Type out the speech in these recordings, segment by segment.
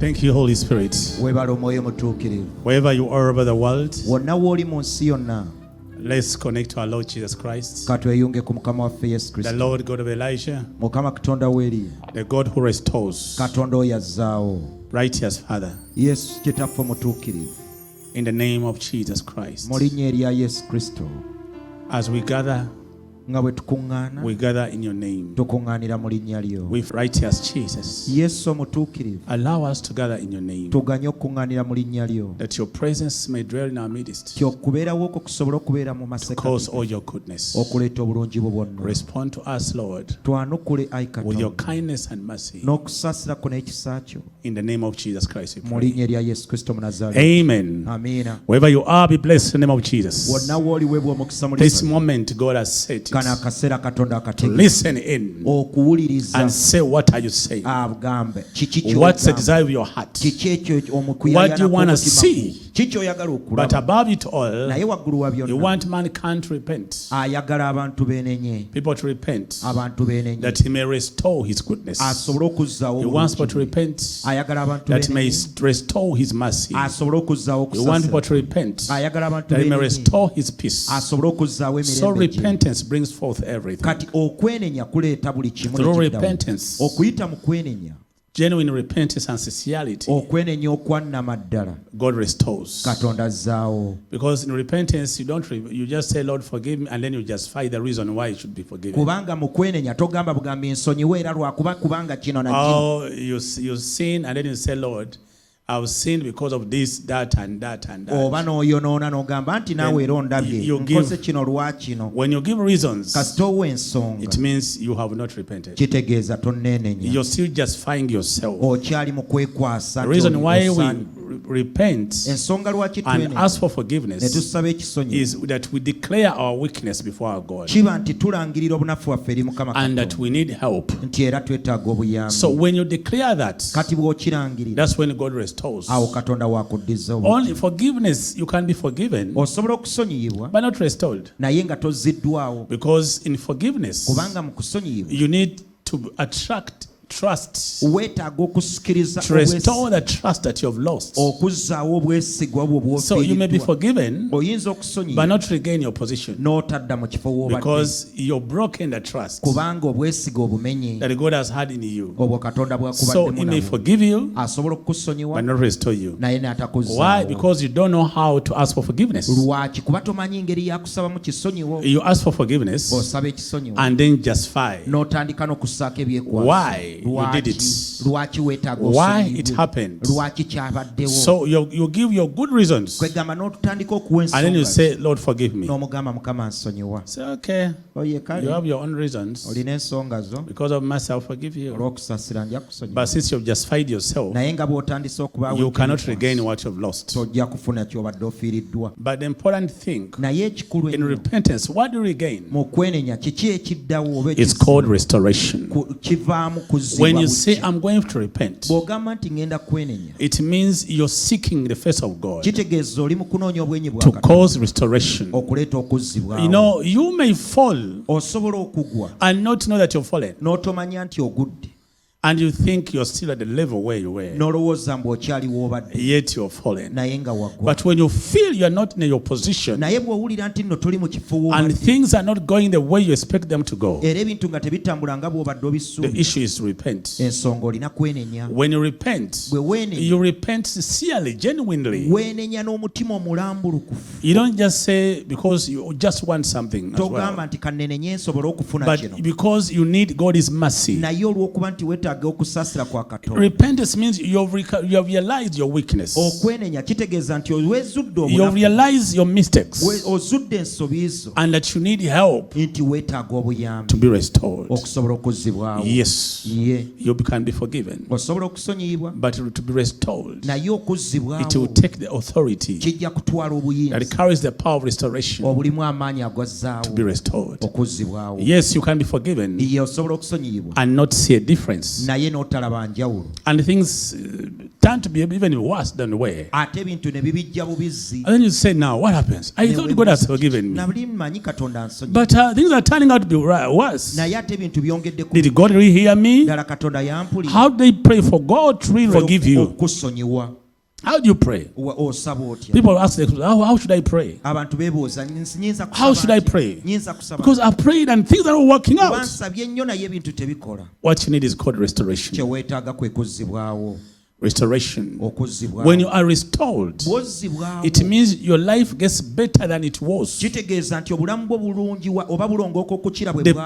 Thank you, Holy Spirit. Wherever you are over the world, let's connect to our Lord Jesus Christ, the Lord God of Elijah, the God who restores, righteous Father, in the name of Jesus Christ. As we gather, we gather in your name. With righteous Jesus, allow us to gather in your name, that your presence may dwell in our midst, to cause all your goodness. Respond to us, Lord, with your kindness and mercy. In the name of Jesus Christ we pray. Amen. Wherever you are, be blessed in the name of Jesus. This moment God has said to listen in and say, what are you saying? What's the desire of your heart? What do you want to see? But above it all, you want mankind to repent. People to repent, that he may restore his goodness. He wants people to repent, that he may restore his mercy. He wants people to repent, that he may restore his peace. So repentance brings forth everything. Through repentance, genuine repentance and sincerity, God restores. Because in repentance, you just say, Lord, forgive me, and then you justify the reason why you should be forgiven. Oh, you sin, and then you say, Lord, I've sinned because of this, that, and that, and that. When you give reasons, it means you have not repented. You're still justifying yourself. The reason why we repent and ask for forgiveness is that we declare our weakness before our God, and that we need help. So when you declare that, that's when God restores. Only forgiveness, you can be forgiven but not restored, because in forgiveness you need to attract trust, to restore the trust that you have lost. So you may be forgiven but not regain your position, because you've broken the trust that God has had in you. So he may forgive you but not restore you. Why? Because you don't know how to ask for forgiveness. You ask for forgiveness and then justify why you did it, why it happened. So you give your good reasons, and then you say, Lord, forgive me. Say, okay, you have your own reasons. Because of mercy, I'll forgive you. But since you've justified yourself, you cannot regain what you've lost. But the important thing in repentance, what do you regain? It's called restoration. When you say, I'm going to repent, it means you're seeking the face of God to cause restoration. You know, you may fall and not know that you're fallen, and you think you're still at the level where you were, yet you're fallen. But when you feel you're not in your position and things are not going the way you expect them to go, the issue is repent. When you repent sincerely, genuinely. You don't just say because you just want something as well, but because you need God's mercy. Repentance means you have realized your weakness. You have realized your mistakes, and that you need help to be restored. Yes, you can be forgiven, but to be restored, it will take the authority that carries the power of restoration to be restored. Yes, you can be forgiven and not see a difference And things turn to be even worse than where. And then you say, now what happens? I thought God has forgiven me. But things are turning out to be worse. Did God really hear me? How do they pray for God to really forgive you? How do you pray? People ask, how should I pray? How should I pray? Because I prayed and things are not working out. What you need is called restoration. Restoration. When you are restored, it means your life gets better than it was. The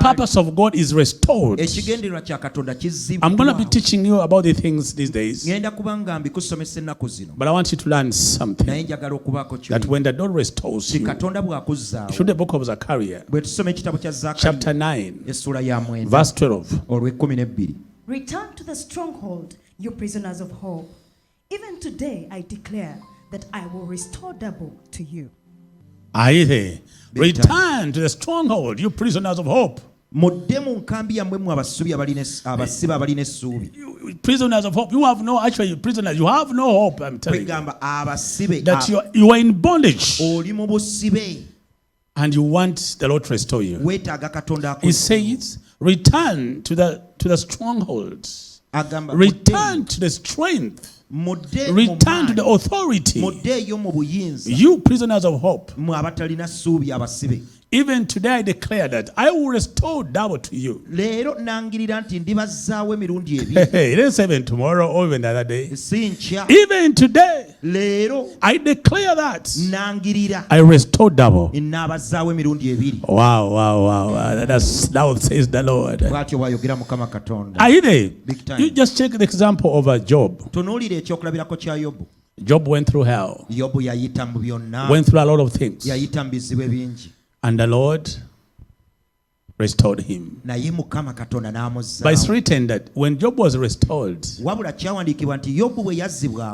purpose of God is restored. I'm going to be teaching you about the things these days. But I want you to learn something. That when the Lord restores you, through the book of Zechariah, chapter 9, verse 12. Return to the stronghold, you prisoners of hope. Even today I declare that I will restore double to you. Return to the stronghold, you prisoners of hope. Prisoners of hope. You have no, actually, prisoners, you have no hope, I'm telling you. That you are in bondage. And you want the Lord to restore you. He says, return to the strongholds. Return to the strength. Return to the authority. You prisoners of hope. Even today I declare that I will restore double to you. It is even tomorrow or even the other day. Even today I declare that I restore double. Wow. That's what says the Lord. Are you there? You just check the example of Job. Job went through hell. Went through a lot of things. And the Lord restored him. But it's written that when Job was restored, he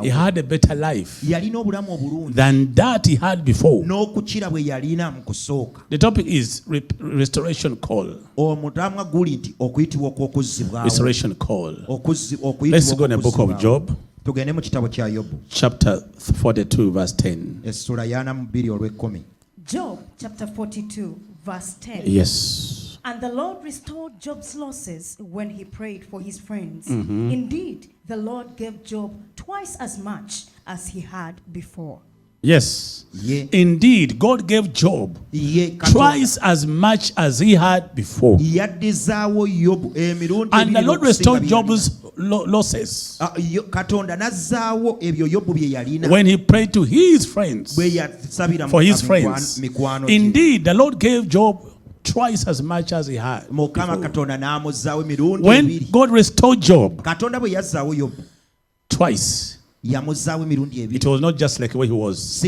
had a better life than that he had before. The topic is restoration call. Restoration call. Let's go in the book of Job. Chapter 42 verse 10. Job chapter 42 verse 10. Yes. And the Lord restored Job's losses when he prayed for his friends. Indeed, the Lord gave Job twice as much as he had before. Yes. Indeed, God gave Job twice as much as he had before. And the Lord restored Job's losses when he prayed to his friends, for his friends. Indeed, the Lord gave Job twice as much as he had before. When God restored Job twice, it was not just like where he was.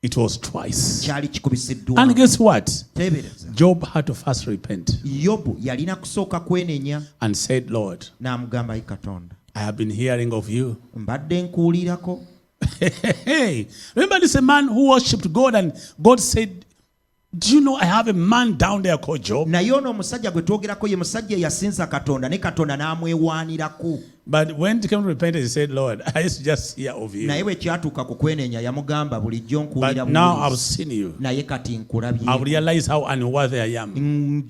It was twice. And guess what? Job had to first repent and said, Lord, I have been hearing of you. Hey, remember this a man who worshipped God, and God said, do you know I have a man down there called Job? But when he came to repentance, he said, Lord, I used to just hear of you. But now I've seen you. I've realized how unworthy I am. He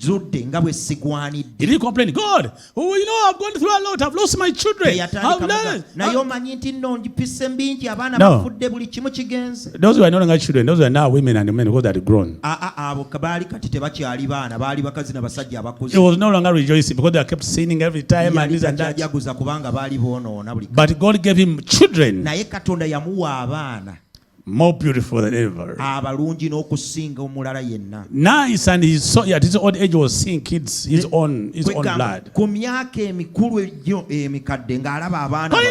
didn't complain, God, oh, you know, I've gone through a lot. I've lost my children. I've done it. No. Those who are no longer children, those who are now women and men who are grown. He was no longer rejoicing because they kept sinning every time and this and that. But God gave him children more beautiful than ever. Nice, and he saw at his old age was seeing kids, his own blood. Calling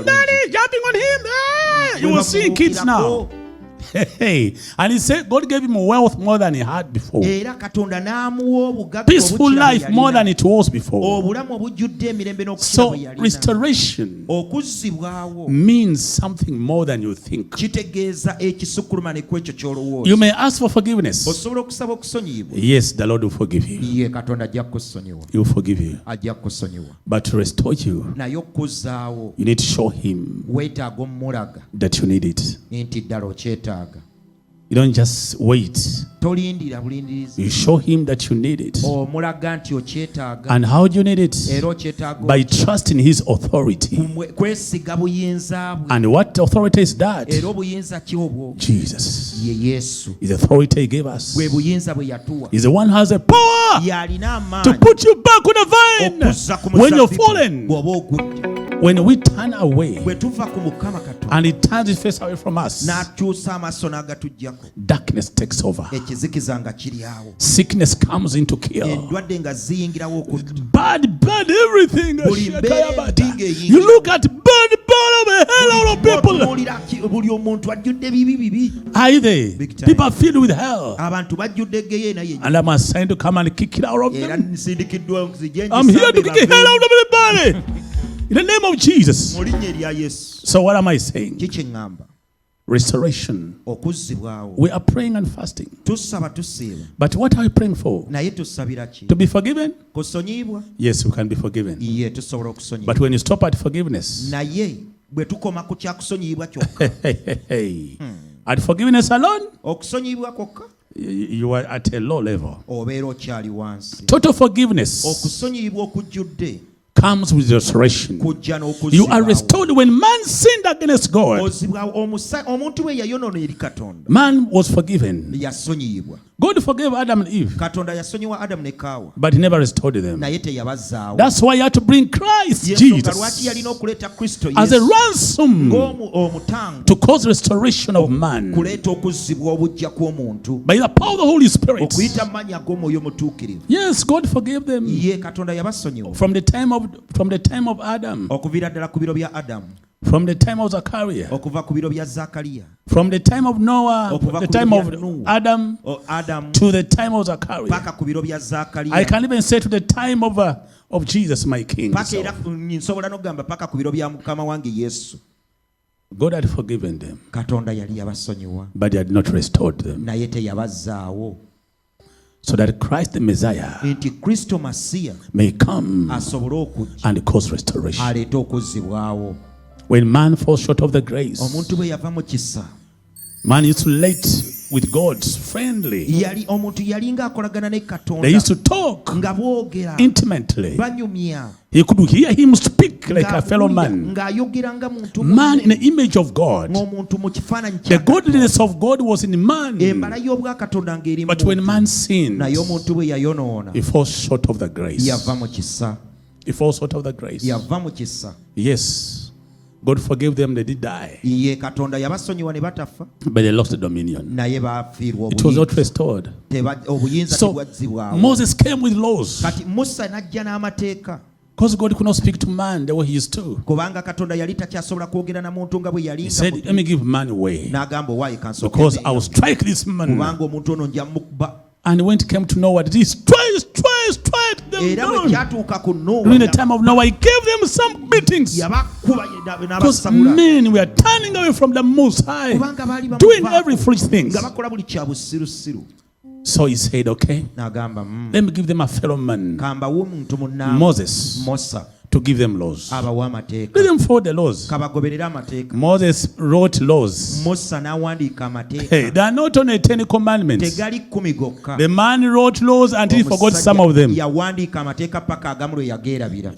daddy, jumping on him. You will see kids now. Hey, and he said God gave him wealth more than he had before. Peaceful life more than it was before. So restoration means something more than you think. You may ask for forgiveness. Yes, the Lord will forgive you. He will forgive you. But to restore you, you need to show him that you need it. You don't just wait. You show him that you need it. And how do you need it? By trusting his authority. And what authority is that? Jesus. His authority he gave us. He's the one who has the power to put you back on the vine when you're fallen. When we turn away and he turns his face away from us, darkness takes over. Sickness comes in to kill. Bad everything. You look at bad of a hell out of people. Are they? People are filled with hell. And I'm assigned to come and kick it out of them. I'm here to kick hell out of everybody. In the name of Jesus. So what am I saying? Restoration. We are praying and fasting. But what are we praying for? To be forgiven? Yes, we can be forgiven. But when you stop at forgiveness, at forgiveness alone, you are at a low level. Total forgiveness comes with restoration. You are restored when man sinned against God. Man was forgiven. God forgave Adam and Eve, but he never restored them. That's why you had to bring Christ Jesus as a ransom to cause restoration of man by the power of the Holy Spirit. Yes, God forgave them from the time of Adam, from the time of Zachariah, from the time of Noah, the time of Adam to the time of Zachariah. I can even say to the time of Jesus, my King. God had forgiven them, but he had not restored them. So that Christ the Messiah may come and cause restoration. When man falls short of the grace, man used to relate with God friendly. They used to talk intimately. He could hear him speak like a fellow man. Man in the image of God. The godliness of God was in man. But when man sinned, he falls short of the grace. He falls short of the grace. Yes. God forgave them, they did die. But they lost the dominion. It was not restored. So Moses came with laws. Because God could not speak to man the way he used to. He said, let me give man away, because I will strike this man. And when it came to Noah, he tried them down. During the time of Noah, he gave them some beatings. Because men were turning away from the Most High, doing every foolish thing. So he said, okay, let me give them a fellow man, Moses, to give them laws. Let them follow the laws. Moses wrote laws. Hey, they are not only 10 commandments. The man wrote laws and he forgot some of them.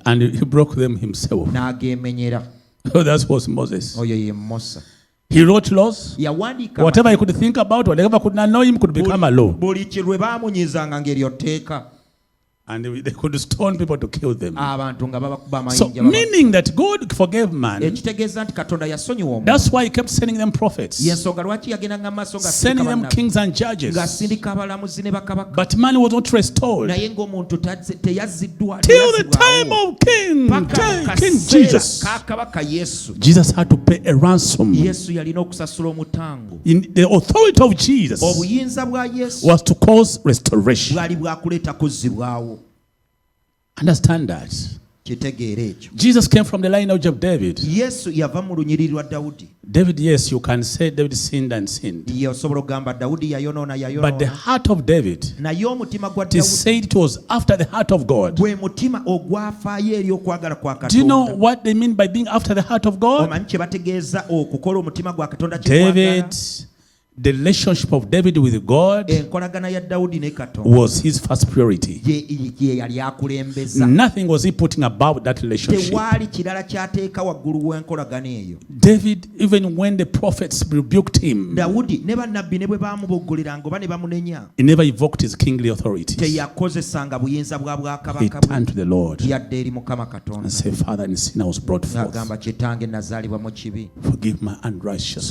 And he broke them himself. So that was Moses. He wrote laws. Whatever he could think about, whatever could not know him could become a law. And they could stone people to kill them. So, meaning that God forgave man. That's why he kept sending them prophets, sending them kings and judges. But man was not restored till the time of King Jesus. Jesus had to pay a ransom. The authority of Jesus was to cause restoration. Understand that. Jesus came from the lineage of David. David, yes, you can say David sinned and sinned. But the heart of David, it is said it was after the heart of God. Do you know what they mean by being after the heart of God? David, the relationship of David with God was his first priority. Nothing was he putting above that relationship. David, even when the prophets rebuked him, he never evoked his kingly authority. He turned to the Lord and said, Father, in sin I was brought forth. Forgive my unrighteousness.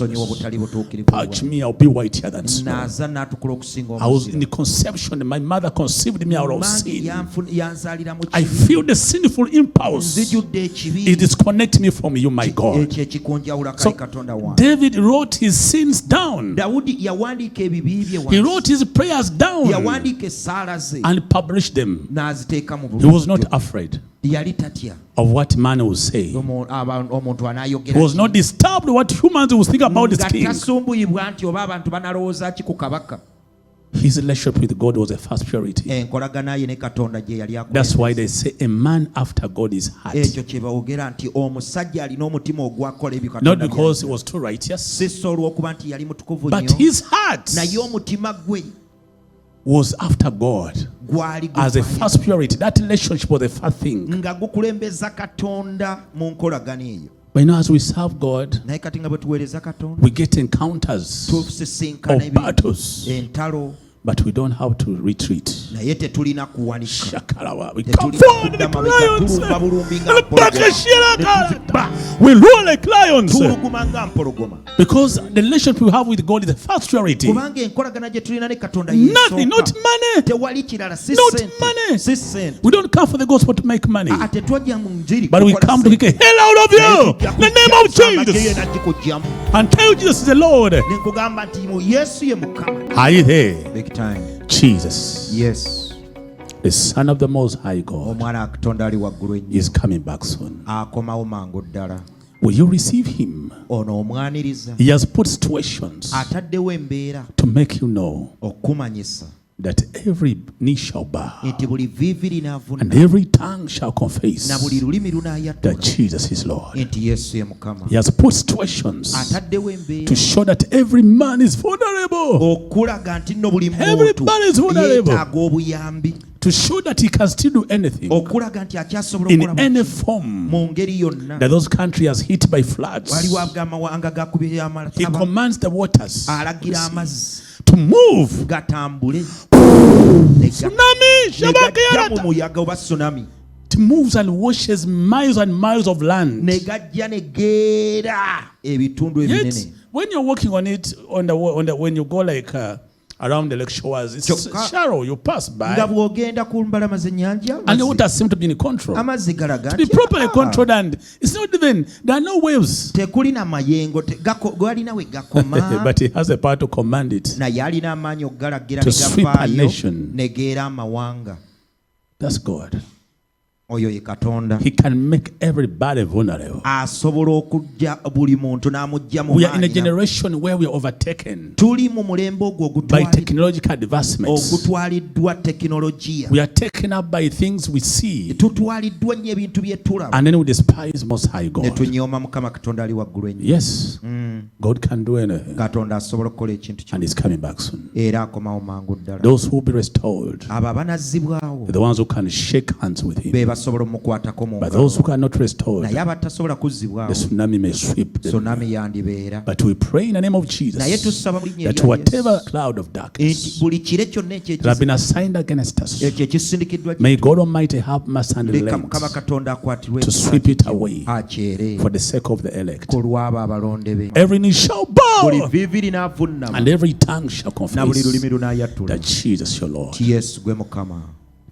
Purge me, I'll be whiter than snow. I was in the conception, my mother conceived me out of sin. I feel the sinful impulse. It disconnects me from you, my God. So David wrote his sins down. He wrote his prayers down and published them. He was not afraid of what man will say. He was not disturbed what humans will think about this king. His relationship with God was a first purity. That's why they say a man after God is heart. Not because he was too righteous, but his heart was after God as a first purity. That relationship was the first thing. But you know, as we serve God, we get encounters of battles, but we don't have to retreat. We come forward like lions. We roar like lions. Because the relationship we have with God is the first priority. Nothing, not money. Not money. We don't come for the gospel to make money, but we come to kick a hell out of you in the name of Jesus and tell Jesus is the Lord. Are you there? Big time. Jesus, yes, the Son of the Most High God, is coming back soon. Will you receive him? He has put situations to make you know that every knee shall bow and every tongue shall confess that Jesus is Lord. He has put situations to show that every man is vulnerable. Every man is vulnerable. To show that he can still do anything in any form that those countries are hit by floods. He commands the waters to move. Tsunami, it moves and washes miles and miles of land. Yet, when you're walking on it, when you go like around the lake shores, it's shallow. You pass by, and the water seems to be in control. To be properly controlled, and it's not even, there are no waves. But he has a power to command it to sweep a nation. That's God. He can make everybody vulnerable. We are in a generation where we are overtaken by technological advancements. We are taken up by things we see, and then we despise Most High God. Yes. God can do anything. And He's coming back soon. Those who will be restored are the ones who can shake hands with Him. But those who cannot restore, the tsunami may sweep them. But we pray in the name of Jesus that whatever cloud of darkness that have been assigned against us, may God Almighty have mercy and relent to sweep it away for the sake of the elect. Every knee shall bow and every tongue shall confess that Jesus your Lord.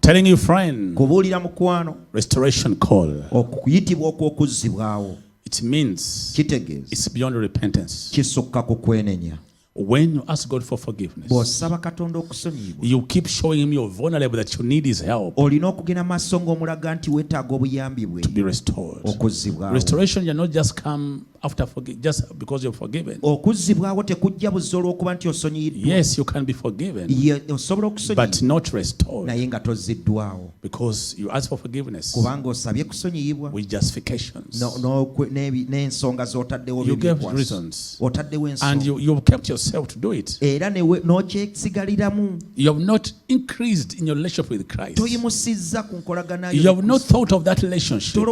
Telling you, friend, restoration call. It means it's beyond repentance. When you ask God for forgiveness, you keep showing Him you're vulnerable, that you need His help to be restored. Restoration will not just come after just because you're forgiven. Yes, you can be forgiven, but not restored, because you ask for forgiveness with justifications. You gave reasons, and you kept yourself to do it. You have not increased in your relationship with Christ. You have not thought of that relationship.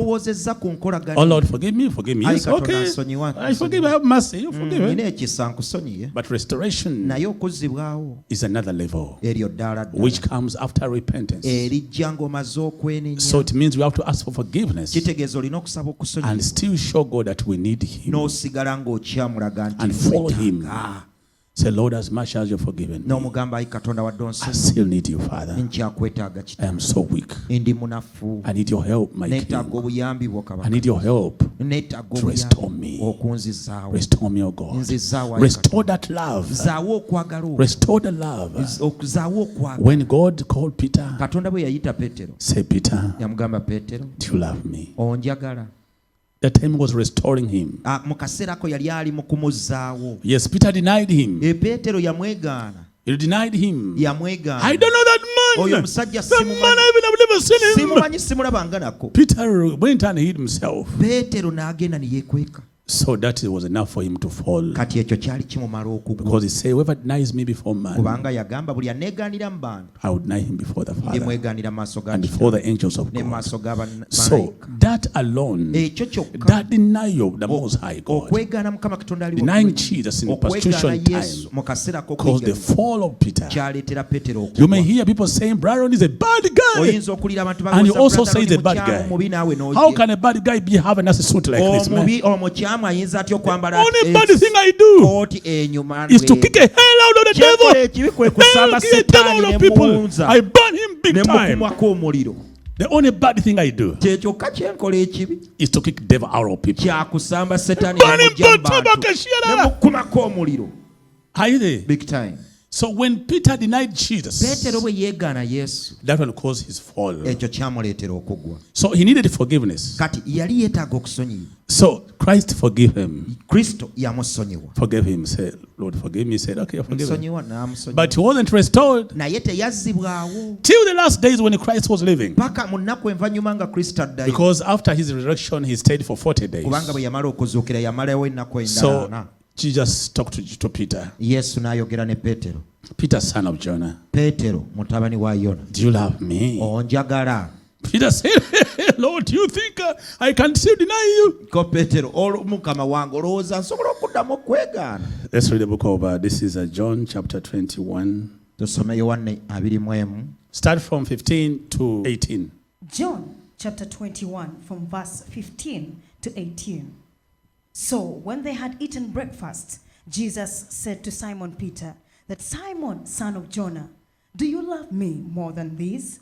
Oh Lord, forgive me. Yes, okay. I forgive, I have mercy. You forgive me. But restoration is another level, which comes after repentance. So it means we have to ask for forgiveness and still show God that we need Him and follow Him. Say, Lord, as much as you've forgiven me, I still need you, Father. I am so weak. I need your help, my King. I need your help to restore me. Restore me, oh God. Restore that love. Restore the love. When God called Peter, say, Peter, do you love me? The time was restoring him. Yes, Peter denied him. He denied him. I don't know that man. The man, I've never seen him. Peter went and hid himself. So that was enough for him to fall. Because he said, whoever denies me before man, I would deny him before the Father and before the angels of God. So that alone, that denial of the Most High God, denying Jesus in persecution time, caused the fall of Peter. You may hear people saying, Brian is a bad guy, and you also say he's a bad guy. How can a bad guy have a nasty suit like this, man? Only bad thing I do is to kick a hell out of the devil. Hell, kick a devil out of people. I burn him big time. The only bad thing I do is to kick devil out of people. Burn him. Are you there? Big time. So when Peter denied Jesus, that one caused his fall. So he needed forgiveness. So Christ forgave him. Forgave him. Said, Lord, forgive me. He said, okay, I forgive him. But he wasn't restored till the last days when Christ was living. Because after his resurrection, he stayed for 40 days. So Jesus talked to Peter. Peter, son of Jonah, do you love me? Peter said, Lord, do you think I can still deny you? Let's read the book of, this is John chapter 21. Start from 15 to 18. John chapter 21 from verse 15 to 18. So when they had eaten breakfast, Jesus said to Simon Peter, that Simon, son of Jonah, do you love me more than these?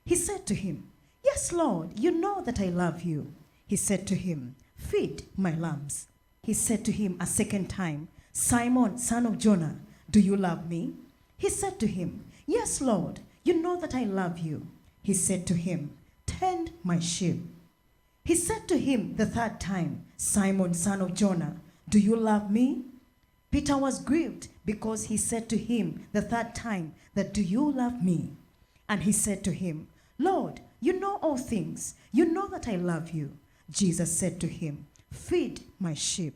He said to him, yes, Lord, you know that I love you. He said to him, feed my lambs. He said to him a second time, Simon, son of Jonah, do you love me? He said to him, yes, Lord, you know that I love you. He said to him, tend my sheep. He said to him the third time, Simon, son of Jonah, do you love me? Peter was grieved because he said to him the third time, that do you love me? And he said to him, Lord, you know all things. You know that I love you. Jesus said to him, feed my sheep.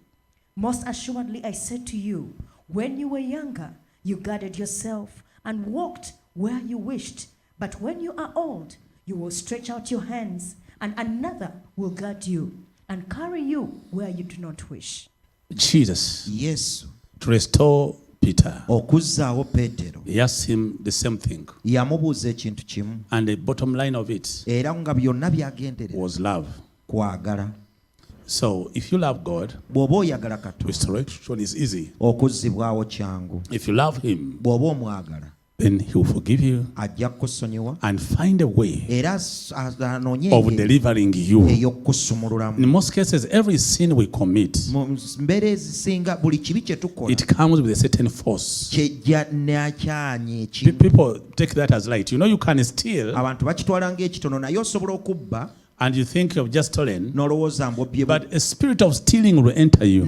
Most assuredly I say to you, when you were younger, you guarded yourself and walked where you wished. But when you are old, you will stretch out your hands, and another will guard you and carry you where you do not wish. Jesus. Yes. To restore Peter. He asked him the same thing. And the bottom line of it was love. So if you love God, restoration is easy. If you love him, then he will forgive you and find a way of delivering you. In most cases, every sin we commit, it comes with a certain force. People take that as light. You know, you can steal and you think you've just stolen, but a spirit of stealing will enter you. You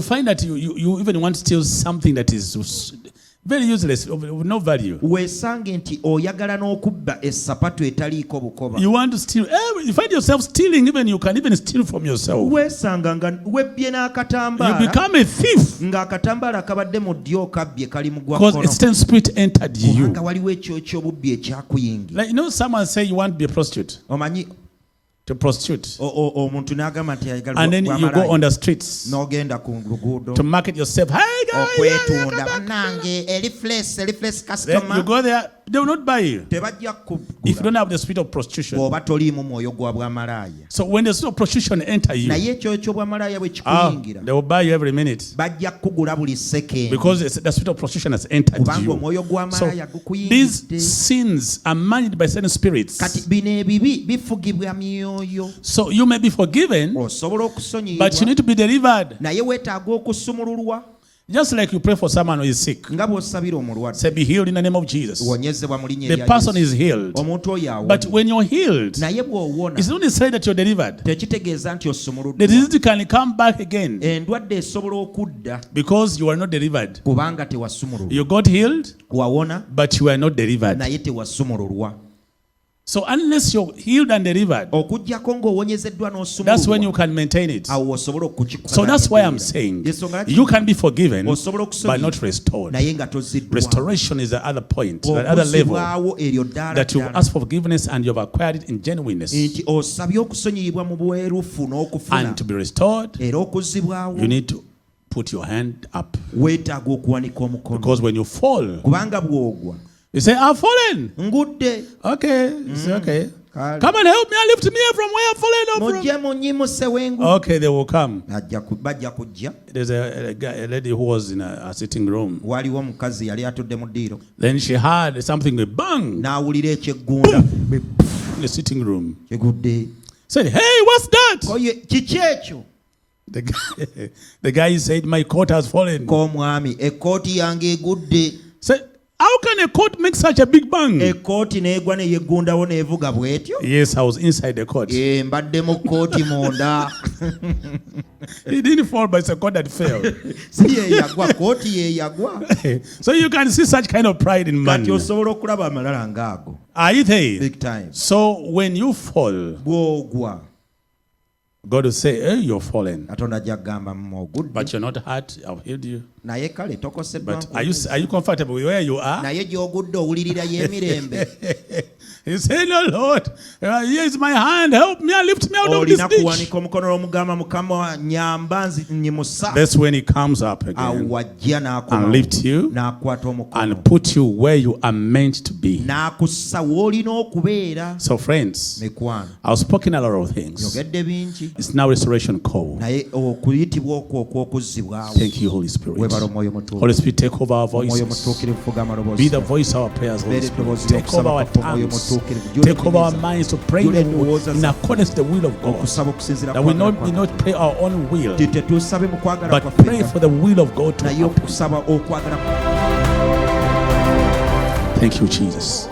find that you even want to steal something that is very useless, of no value. You want to steal. You find yourself stealing, even you can even steal from yourself. You become a thief because a certain spirit entered you. Like, you know, someone say you want to be a prostitute. To prostitute. And then you go on the streets to market yourself. Hey guys, then you go there, they will not buy you if you don't have the spirit of prostitution. So when the spirit of prostitution enter you, they will buy you every minute because the spirit of prostitution has entered you. So these sins are managed by certain spirits. So you may be forgiven, but you need to be delivered. Just like you pray for someone who is sick, say, be healed in the name of Jesus. The person is healed. But when you're healed, it's not necessarily that you're delivered. The disease can come back again because you are not delivered. You got healed, but you are not delivered. So unless you're healed and delivered, that's when you can maintain it. So that's why I'm saying you can be forgiven but not restored. Restoration is the other point, the other level, that you ask for forgiveness and you've acquired it in genuineness. And to be restored, you need to put your hand up. Because when you fall, you say, I've fallen. Okay. Say, okay. Come and help me and lift me up from where I've fallen. Okay, they will come. There's a lady who was in a sitting room. Then she heard something with bang. Boom. In the sitting room. Said, hey, what's that? The guy said, my coat has fallen. Said, how can a coat make such a big bang? Yes, I was inside the coat. He didn't fall, but it's a coat that fell. So you can see such kind of pride in man. Are you there? Big time. So when you fall, God will say, hey, you're fallen. But you're not hurt. I've healed you. But are you comfortable with where you are? He said, no, Lord, here is my hand. Help me and lift me out of this ditch. That's when he comes up again and lifts you and puts you where you are meant to be. So friends, I've spoken a lot of things. It's now restoration call. Thank you, Holy Spirit. Holy Spirit, take over our voices. Be the voice of our prayers, Holy Spirit. Take over our tongues. Take over our minds to pray in accordance to the will of God. That we not pray our own will, but pray for the will of God to happen. Thank you, Jesus.